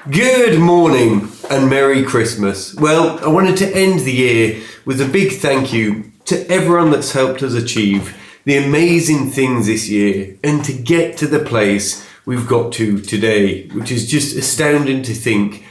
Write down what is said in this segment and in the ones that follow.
Good morning and Merry Christmas. Well, I wanted to end the year with a big thank you to everyone that's helped us achieve the amazing things this year and to get to the place we've got to today, which is just astounding to think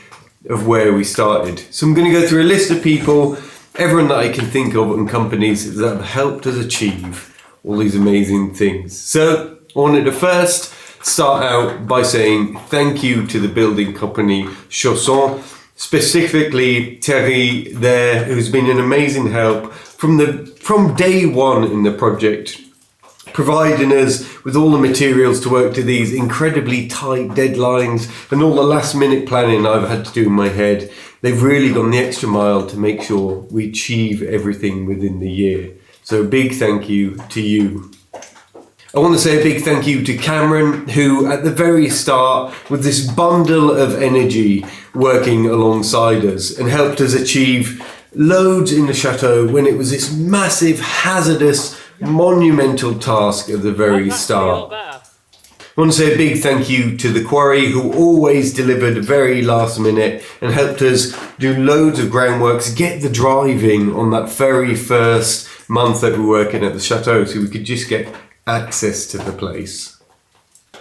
of where we started. So I'm going to go through a list of people, everyone that I can think of and companies that have helped us achieve all these amazing things. So I wanted to first start out by saying thank you to the building company Chaumont, specifically Terry there, who's been an amazing help from day one in the project, providing us with all the materials to work to these incredibly tight deadlines and all the last minute planning I've had to do in my head. They've really gone the extra mile to make sure we achieve everything within the year. So a big thank you to you. I want to say a big thank you to Cameron, who at the very start, with this bundle of energy working alongside us and helped us achieve loads in the chateau when it was this massive, hazardous, monumental task at the very start. I want to say a big thank you to the quarry, who always delivered very last minute and helped us do loads of groundworks, get the driving on that very first month that we were working at the chateau so we could just get access to the place.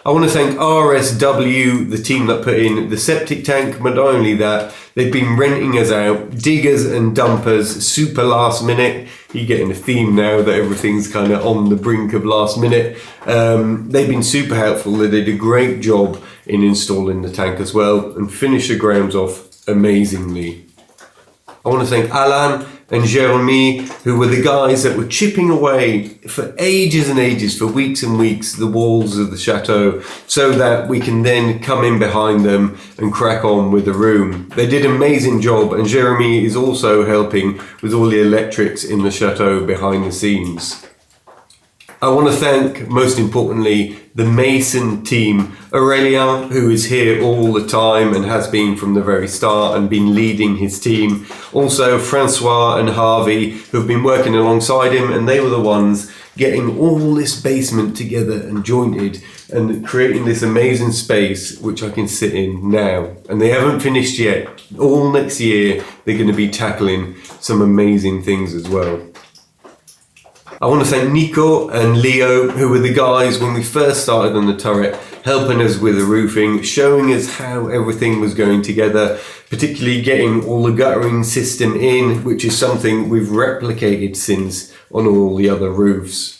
I want to thank RSW, the team that put in the septic tank, but not only that, they've been renting us out, diggers and dumpers, super last minute. You're getting a theme now that everything's kind of on the brink of last minute. They've been super helpful. They did a great job in installing the tank as well and finished the grounds off amazingly. I want to thank Alan and Jeremy, who were the guys that were chipping away for ages and ages, for weeks and weeks, the walls of the chateau, so that we can then come in behind them and crack on with the room. They did an amazing job, and Jeremy is also helping with all the electrics in the chateau behind the scenes. I want to thank, most importantly, the Mason team, Aurelien, who is here all the time and has been from the very start and been leading his team. Also, Francois and Harvey, who have been working alongside him, and they were the ones getting all this basement together and jointed and creating this amazing space which I can sit in now. And they haven't finished yet. All next year, they're going to be tackling some amazing things as well. I want to thank Nico and Leo, who were the guys when we first started on the turret, helping us with the roofing, showing us how everything was going together, particularly getting all the guttering system in, which is something we've replicated since on all the other roofs.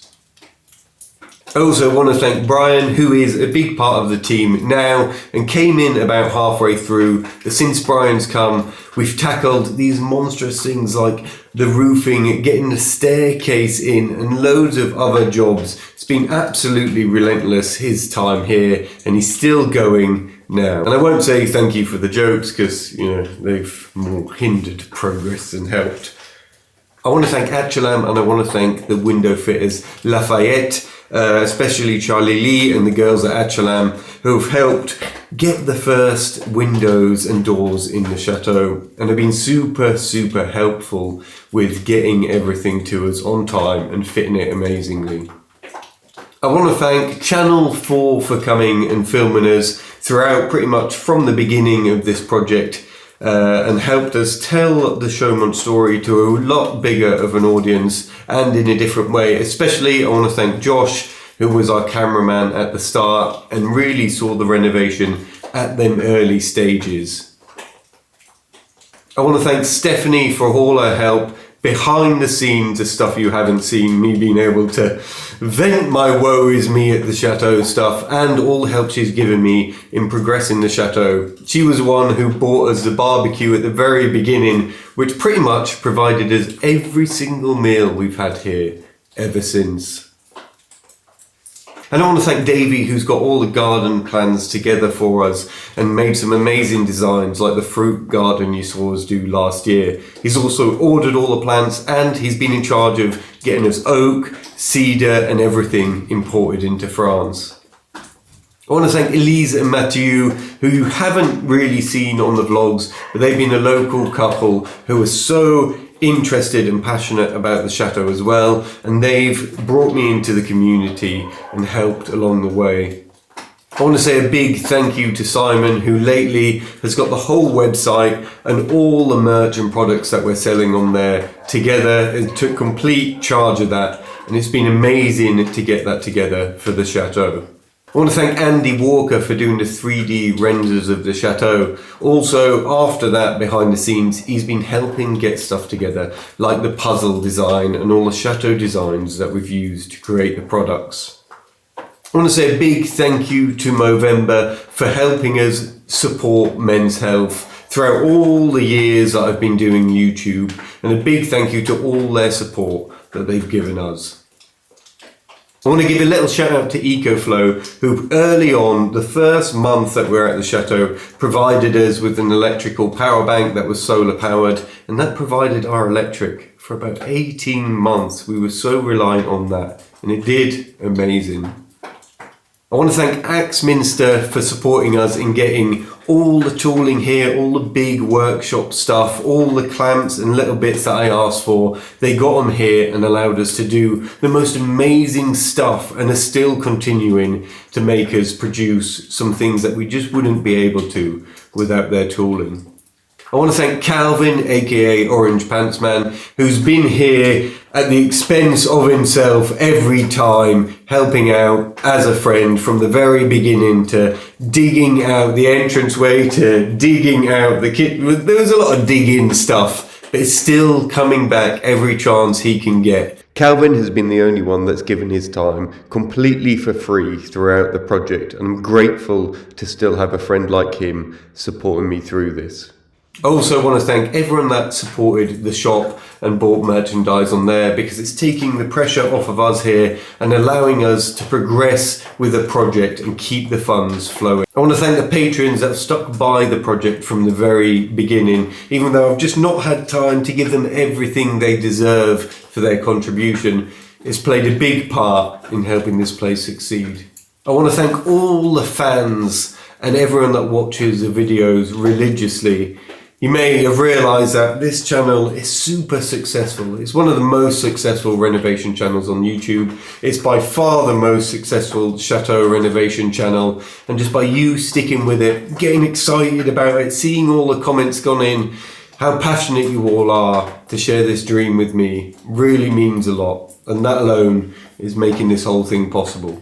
I also want to thank Brian, who is a big part of the team now and came in about halfway through. But since Brian's come, we've tackled these monstrous things like the roofing, getting the staircase in and loads of other jobs. It's been absolutely relentless, his time here, and he's still going now. And I won't say thank you for the jokes because, they've more hindered progress than helped. I want to thank Achelam and I want to thank the window fitters Lafayette, especially Charlie Lee and the girls at Achelam, who have helped get the first windows and doors in the chateau and have been super, super helpful with getting everything to us on time and fitting it amazingly. I want to thank Channel 4 for coming and filming us throughout pretty much from the beginning of this project and helped us tell the Chaumont story to a lot bigger of an audience and in a different way. Especially I want to thank Josh, who was our cameraman at the start and really saw the renovation at them early stages. I want to thank Stephanie for all her help behind the scenes, the stuff you haven't seen, me being able to vent my woe is me at the chateau stuff and all the help she's given me in progressing the chateau. She was the one who bought us the barbecue at the very beginning, which pretty much provided us every single meal we've had here ever since. And I want to thank Davey, who's got all the garden plans together for us and made some amazing designs like the fruit garden you saw us do last year. He's also ordered all the plants and he's been in charge of getting us oak, cedar and everything imported into France. I want to thank Elise and Mathieu, who you haven't really seen on the vlogs, but they've been a local couple who are so interested and passionate about the chateau as well, and they've brought me into the community and helped along the way. I want to say a big thank you to Simon, who lately has got the whole website and all the merch and products that we're selling on there together and took complete charge of that. And it's been amazing to get that together for the chateau. I want to thank Andy Walker for doing the 3D renders of the chateau. Also, after that, behind the scenes, he's been helping get stuff together, like the puzzle design and all the chateau designs that we've used to create the products. I want to say a big thank you to Movember for helping us support men's health throughout all the years that I've been doing YouTube, and a big thank you to all their support that they've given us. I want to give a little shout out to EcoFlow, who early on, the first month that we were at the chateau, provided us with an electrical power bank that was solar powered, and that provided our electric for about 18 months. We were so reliant on that, and it did amazing. I want to thank Axminster for supporting us in getting all the tooling here, all the big workshop stuff, all the clamps and little bits that I asked for. They got them here and allowed us to do the most amazing stuff, and are still continuing to make us produce some things that we just wouldn't be able to without their tooling. I want to thank Calvin, aka Orange Pants Man, who's been here at the expense of himself every time, helping out as a friend from the very beginning, to digging out the entranceway, to digging out the kitchen. There was a lot of digging stuff, but it's still coming back every chance he can get. Calvin has been the only one that's given his time completely for free throughout the project, and I'm grateful to still have a friend like him supporting me through this. I also want to thank everyone that supported the shop and bought merchandise on there, because it's taking the pressure off of us here and allowing us to progress with the project and keep the funds flowing. I want to thank the patrons that have stuck by the project from the very beginning, even though I've just not had time to give them everything they deserve for their contribution. It's played a big part in helping this place succeed. I want to thank all the fans and everyone that watches the videos religiously. You may have realised that this channel is super successful. It's one of the most successful renovation channels on YouTube. It's by far the most successful chateau renovation channel. And just by you sticking with it, getting excited about it, seeing all the comments gone in, how passionate you all are to share this dream with me really means a lot. And that alone is making this whole thing possible.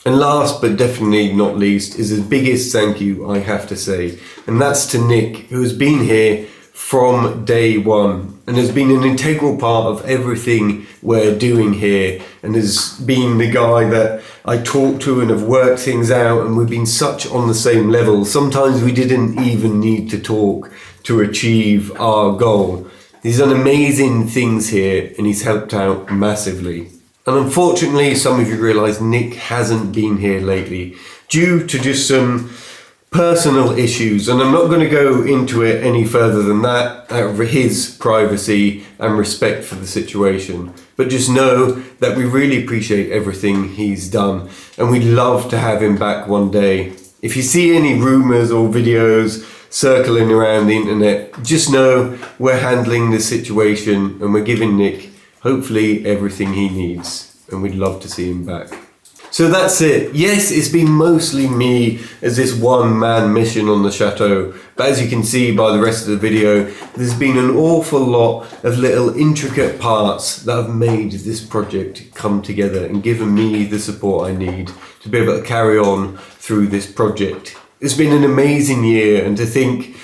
And last but definitely not least is the biggest thank you I have to say, and that's to Nick, who has been here from day one and has been an integral part of everything we're doing here, and has been the guy that I talk to and have worked things out, and we've been such on the same level. Sometimes we didn't even need to talk to achieve our goal. He's done amazing things here and he's helped out massively. And unfortunately, some of you realise Nick hasn't been here lately due to just some personal issues, and I'm not going to go into it any further than that out of his privacy and respect for the situation. But just know that we really appreciate everything he's done, and we'd love to have him back one day. If you see any rumours or videos circling around the internet, just know we're handling the situation and we're giving Nick hopefully everything he needs, and we'd love to see him back. So that's it. Yes, it's been mostly me as this one-man mission on the chateau, but as you can see by the rest of the video, there's been an awful lot of little intricate parts that have made this project come together and given me the support I need to be able to carry on through this project. It's been an amazing year, and to think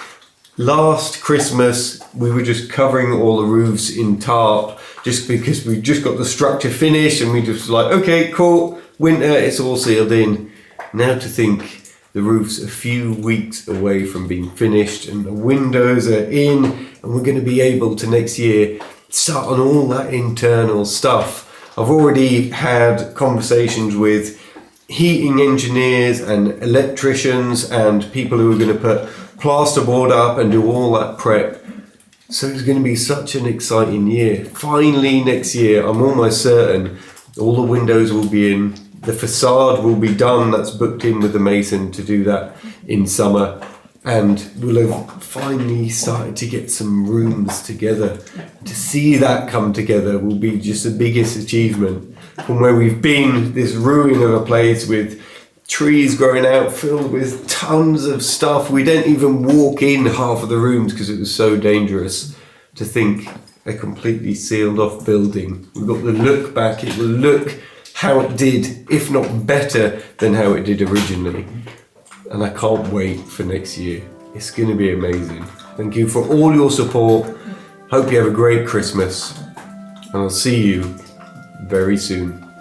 last Christmas we were just covering all the roofs in tarp just because we just got the structure finished, and we just like, okay, cool, winter, it's all sealed in. Now to think the roof's a few weeks away from being finished and the windows are in, and we're going to be able to next year start on all that internal stuff. I've already had conversations with heating engineers and electricians and people who are going to put plasterboard up and do all that prep. So it's going to be such an exciting year. Finally next year, I'm almost certain all the windows will be in, the facade will be done, that's booked in with the mason to do that in summer, and we'll have finally started to get some rooms together. To see that come together will be just the biggest achievement from where we've been, this ruin of a place with trees growing out filled with tons of stuff. We didn't even walk in half of the rooms because it was so dangerous to think a completely sealed off building. We've got the look back. It will look how it did, if not better than how it did originally. And I can't wait for next year. It's going to be amazing. Thank you for all your support. Hope you have a great Christmas. And I'll see you very soon.